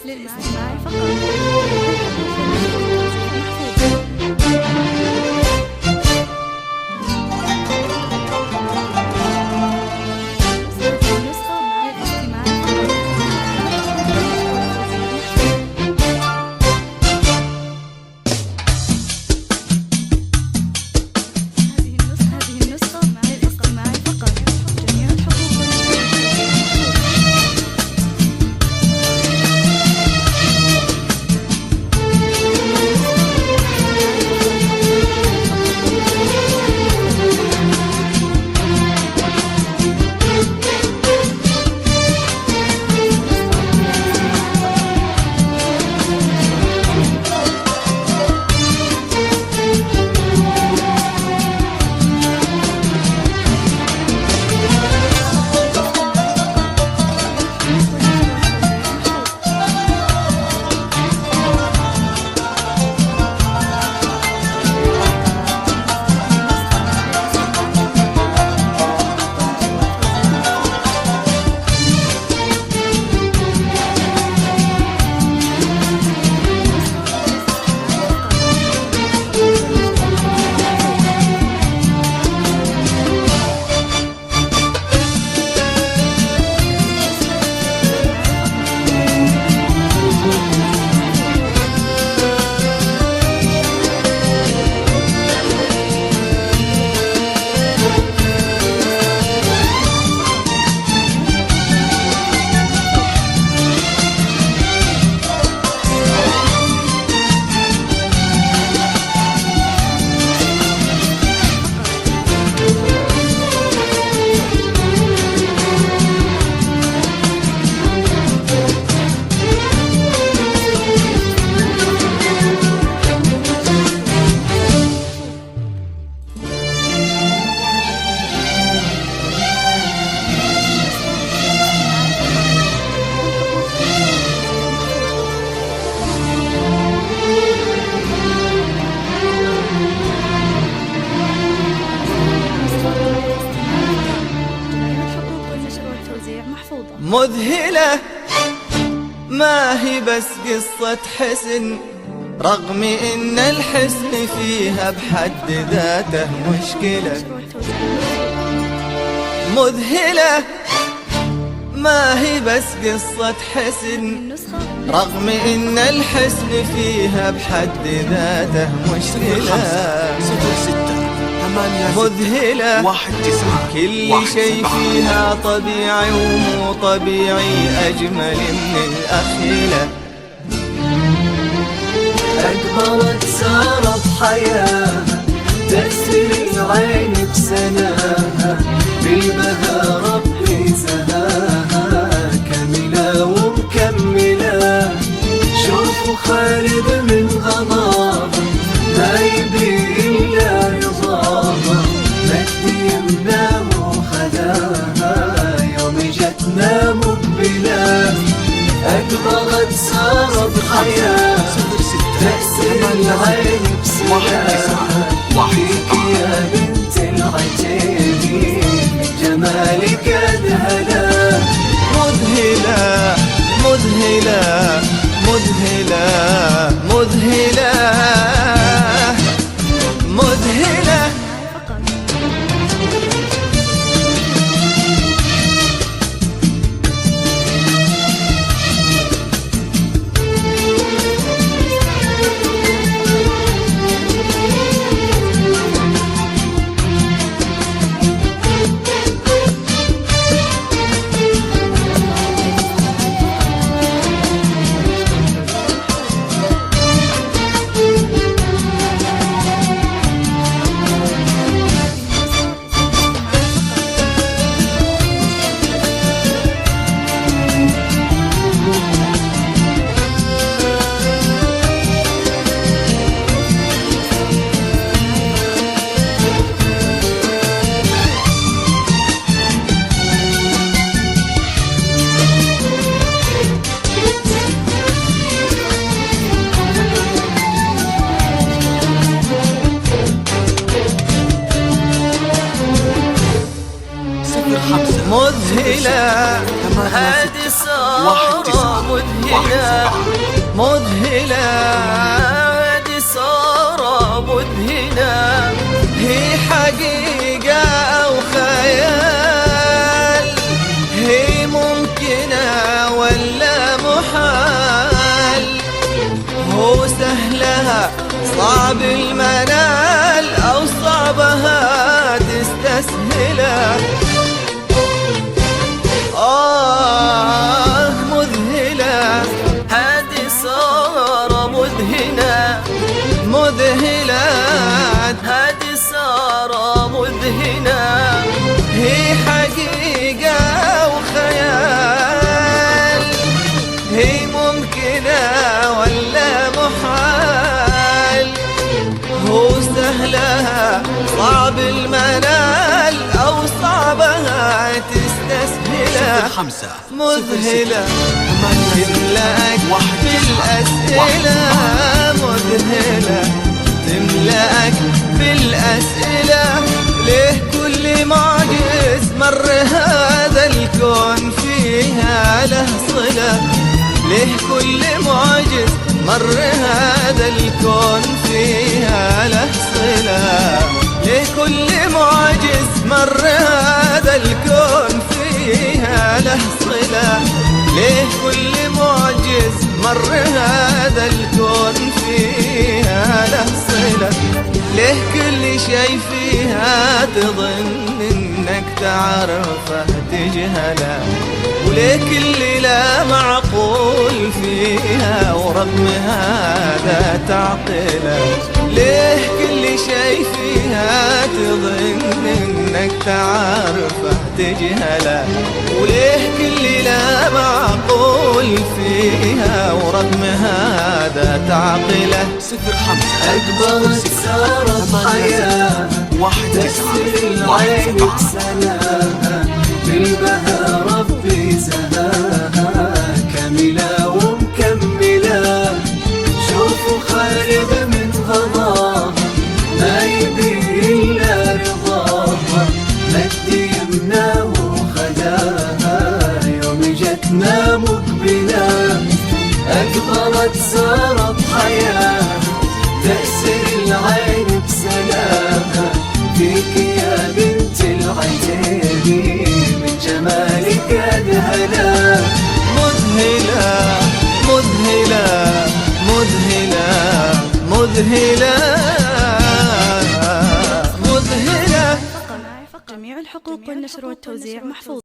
للاستماع فقط. مذهلة ما هي بس قصة حسن، رغم إن الحسن فيها بحد ذاته مشكلة. مذهلة ما هي بس قصة حسن، رغم إن الحسن فيها بحد ذاته مشكلة. مذهلة كل شيء فيها طبيعي ومو طبيعي، أجمل من الأخيلة. أقبلت سارت حياها، تأسر العين بسناها، بالبهى ربي سهاها، كاملة ومكملة. شوفوا خالد من غضابه ما يبي إلا رضاها، مد يمناه وخذاها يوم جتنا مقبلة. أقبلت سارت حياها، تأسر العين بسناها، فيك يا بنت العجيب من جمالك أذهلا. مذهلة مذهلة مذهلة مذهلة مذهلة. مذهلة هذه سارة مذهلة مذهلة هذه سارة مذهلة هي حقيقة أو خيال هي ممكنة ولا محال هو سهلها صعب المنال أو صعبها تستسهله مذهلة هذه سارة مذهلة مذهلة هذه سارة مذهلة هي حقيقة وخيال هي ممكنة ولا محال هو سهلها صعب المنال أو صعبها تستسهله مذهلة تملأك بالأسئلة مذهلة تملأك بالأسئلة ليه كل معجز مر هذا الكون فيها له صلة ليه كل معجز مر هذا الكون فيها له صلة ليه كل معجز مر هذا الكون فيها له صلة ليه كل معجز مر هذا الكون فيها له صلة ليه كل شيء فيها تظن انك تعرفه تجهله وليه كل لا معقول فيها ورغم هذا تعقله ليه كل شيء فيها تظن انك تعرفه تجهله وليه كل لا معقول فيها ورغم هذا تعقله أقبلت سارت حياة تسري العين بسناها بالبهى ربي زهاها كاملة ومكملة شوفوا خالد من غضاها ما يبي إلا رضاها مد يمناه وخداها يوم جتنا مقبلة أقبلت سارت حياة تأسر العين بسلامها فيك يا بنت العتيبي من جمالك أذهلا مذهلة مذهلة مذهلة مذهلة مذهلة جميع الحقوق والنشر والتوزيع محفوظ.